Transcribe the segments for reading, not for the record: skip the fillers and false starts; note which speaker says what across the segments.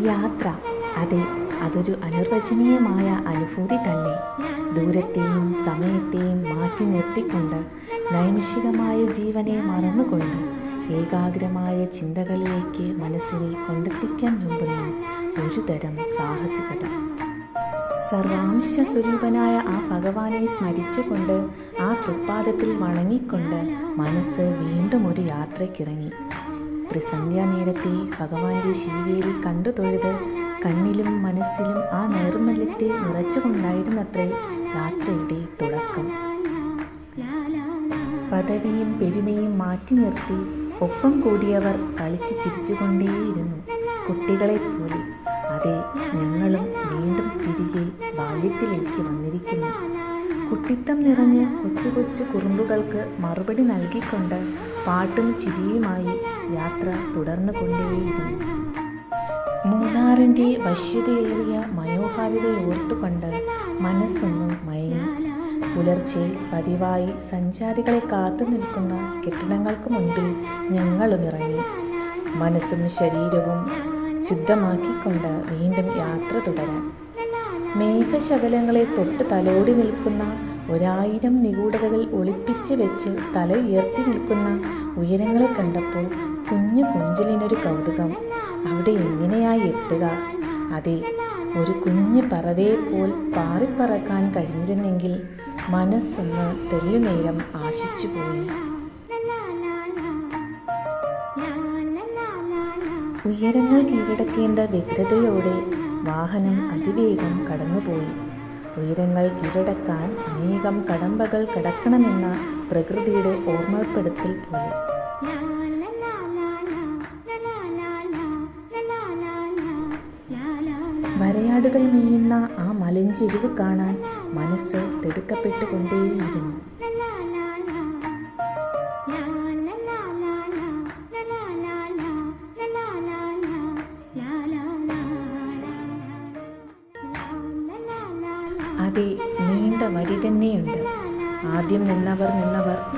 Speaker 1: യാത്ര, അതെ, അതൊരു അനിർവചനീയമായ അനുഭൂതി തന്നെ. ദൂരത്തെയും സമയത്തെയും മാറ്റി നിർത്തിക്കൊണ്ട്, നൈമിഷികമായ ജീവനെ മറന്നുകൊണ്ട്, ഏകാഗ്രമായ ചിന്തകളിലേക്ക് മനസ്സിനെ കൊണ്ടെത്തിക്കാൻ വെമ്പുന്ന ഒരു തരം സാഹസികത. സർവാംശ സ്വരൂപനായ ആ ഭഗവാനെ സ്മരിച്ചുകൊണ്ട്, ആ തൃപ്പാദത്തിൽ വണങ്ങിക്കൊണ്ട് മനസ്സ് വീണ്ടും ഒരു യാത്രയ്ക്കിറങ്ങി. ത്രിസന്ധ്യാനേരത്തെ ഭഗവാന്റെ ശീവേലി കണ്ടു തൊഴുത് കണ്ണിലും മനസ്സിലും ആ നൈർമല്യത്തെ നിറച്ചുകൊണ്ടായിരുന്നത്രേ യാത്രയുടെ തുടക്കം. പദവിയും പെരുമയും മാറ്റി നിർത്തി ഒപ്പം കൂടിയവർ കളിച്ച് ചിരിച്ചുകൊണ്ടേയിരുന്നു, കുട്ടികളെപ്പോലെ. അതെ, ഞങ്ങളും വീണ്ടും തിരികെ ബാല്യത്തിലേക്ക് വന്നിരിക്കുന്നു. കുട്ടിത്തം നിറഞ്ഞ് കൊച്ചു കൊച്ചു കുറുമ്പുകൾക്ക് മറുപടി നൽകിക്കൊണ്ട് പാട്ടും ചിരിയുമായി യാത്ര തുടർന്നു കൊണ്ടേയിരുന്നു. മൂന്നാറിൻ്റെ വശ്യതയേറിയ മനോഹാരിതയോർത്തുകൊണ്ട് മനസ്സൊന്നു മയങ്ങി. പുലർച്ചെ പതിവായി സഞ്ചാരികളെ കാത്തു നിൽക്കുന്ന കെട്ടിടങ്ങൾക്ക് മുൻപിൽ ഞങ്ങളും ഇറങ്ങി. മനസ്സും ശരീരവും ശുദ്ധമാക്കിക്കൊണ്ട് വീണ്ടും യാത്ര തുടരാൻ. മേഘശകലങ്ങളെ തൊട്ട് തലോടി നിൽക്കുന്ന 1000 നിഗൂഢതകൾ ഒളിപ്പിച്ച് വെച്ച് തല ഉയർത്തി നിൽക്കുന്ന ഉയരങ്ങളെ കണ്ടപ്പോൾ കുഞ്ഞു കൊഞ്ചലിനൊരു കൗതുകം. അവിടെ എങ്ങനെയായി എത്തുക? അതെ, ഒരു കുഞ്ഞു പറവയെപ്പോൽ പാറിപ്പറക്കാൻ കഴിഞ്ഞിരുന്നെങ്കിൽ മനസ്സൊന്ന് തെല്ലുനേരം ആശിച്ചുപോയി. ഉയരങ്ങൾ കീഴടക്കേണ്ട വ്യഗ്രതയോടെ വാഹനം അതിവേഗം കടന്നുപോയി. ഉയരങ്ങൾ കീഴടക്കാൻ അനേകം കടമ്പകൾ കടക്കണമെന്ന പ്രകൃതിയുടെ ഓർമ്മപ്പെടുത്തൽ പോലെ. വരയാടുകൾ മേയുന്ന ആ മലഞ്ചെരിവ് കാണാൻ മനസ്സ് തിടുക്കപ്പെട്ടുകൊണ്ടേയിരുന്നു. അതെ, നീണ്ട വരി തന്നെയുണ്ട്. ആദ്യം നിന്നവർ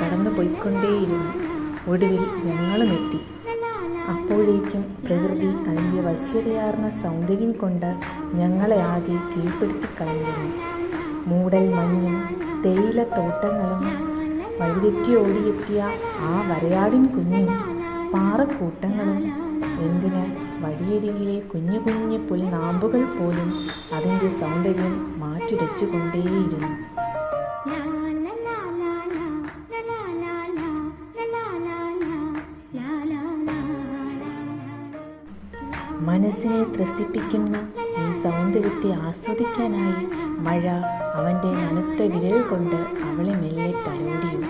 Speaker 1: കടന്നു പോയിക്കൊണ്ടേയിരുന്നു. ഒടുവിൽ ഞങ്ങളും എത്തി. അപ്പോഴേക്കും പ്രകൃതി അതിൻ്റെ വശ്യതയാർന്ന സൗന്ദര്യം കൊണ്ട് ഞങ്ങളെ ആകെ കീഴ്പ്പെടുത്തിക്കളഞ്ഞിരുന്നു. മൂടൽ മഞ്ഞും തേയിലത്തോട്ടങ്ങളും വഴിതെറ്റി ഓടിയെത്തിയ ആ വരയാടിൻ കുഞ്ഞും പാറക്കൂട്ടങ്ങളും, എന്തിന് വഴിയരികിലെ കുഞ്ഞു കുഞ്ഞു പുൽനാമ്പുകൾ പോലും അതിൻ്റെ സൗന്ദര്യം മാറ്റുരച്ചു കൊണ്ടേയിരുന്നു. മനസ്സിനെ ത്രസിപ്പിക്കുന്ന ഈ സൗന്ദര്യത്തെ ആസ്വദിക്കാനായി മഴ അവൻ്റെ നനുത്ത വിരൽ കൊണ്ട് അവളെ മെല്ലെ തലോടിയോ.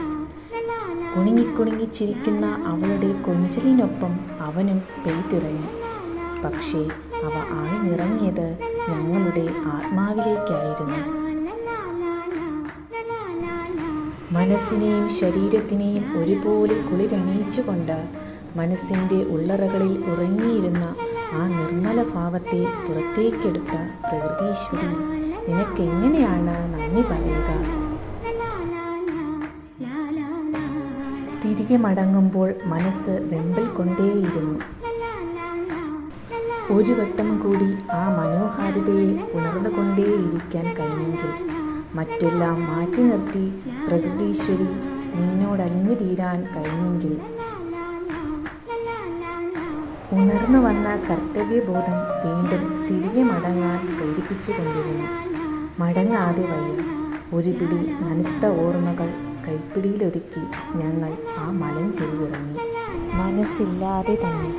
Speaker 1: കുണുങ്ങിച്ചിരിക്കുന്ന അവളുടെ കൊഞ്ചലിനൊപ്പം അവനും പെയ്തിറങ്ങി. പക്ഷേ അവ ആഴ്ന്നിറങ്ങിയത് ഞങ്ങളുടെ ആത്മാവിലേക്കായിരുന്നു. മനസ്സിനെയും ശരീരത്തിനെയും ഒരുപോലെ കുളിരണിയിച്ചുകൊണ്ട് മനസ്സിൻ്റെ ഉള്ളറകളിൽ ഉറങ്ങിയിരുന്ന ആ നിർമ്മല ഭാവത്തെ പുറത്തേക്കെടുത്ത പ്രകൃതീശ്വരി, നിനക്കെങ്ങനെയാണ് നന്ദി പറയുക? തിരികെ മടങ്ങുമ്പോൾ മനസ്സ് വെമ്പൽ കൊണ്ടേയിരുന്നു. ഒരു വട്ടം കൂടി ആ മനോഹാരിതയെ ഉണർന്നുകൊണ്ടേയിരിക്കാൻ കഴിഞ്ഞെങ്കിൽ, മറ്റെല്ലാം മാറ്റി നിർത്തി പ്രകൃതീശ്വരി നിന്നോടലിഞ്ഞു തീരാൻ കഴിഞ്ഞെങ്കിൽ. ഉണർന്നു വന്ന കർത്തവ്യബോധം വീണ്ടും തിരികെ മടങ്ങാൻ പ്രേരിപ്പിച്ചുകൊണ്ടിരുന്നു. മടങ്ങാതെ വയ്യ. ഒരു പിടി നനുത്ത ഓർമ്മകൾ കൈപ്പിടിയിലൊതുക്കി ഞങ്ങൾ ആ മലഞ്ചെരിവിറങ്ങി. മനസ്സില്ലാതെ തന്നെ.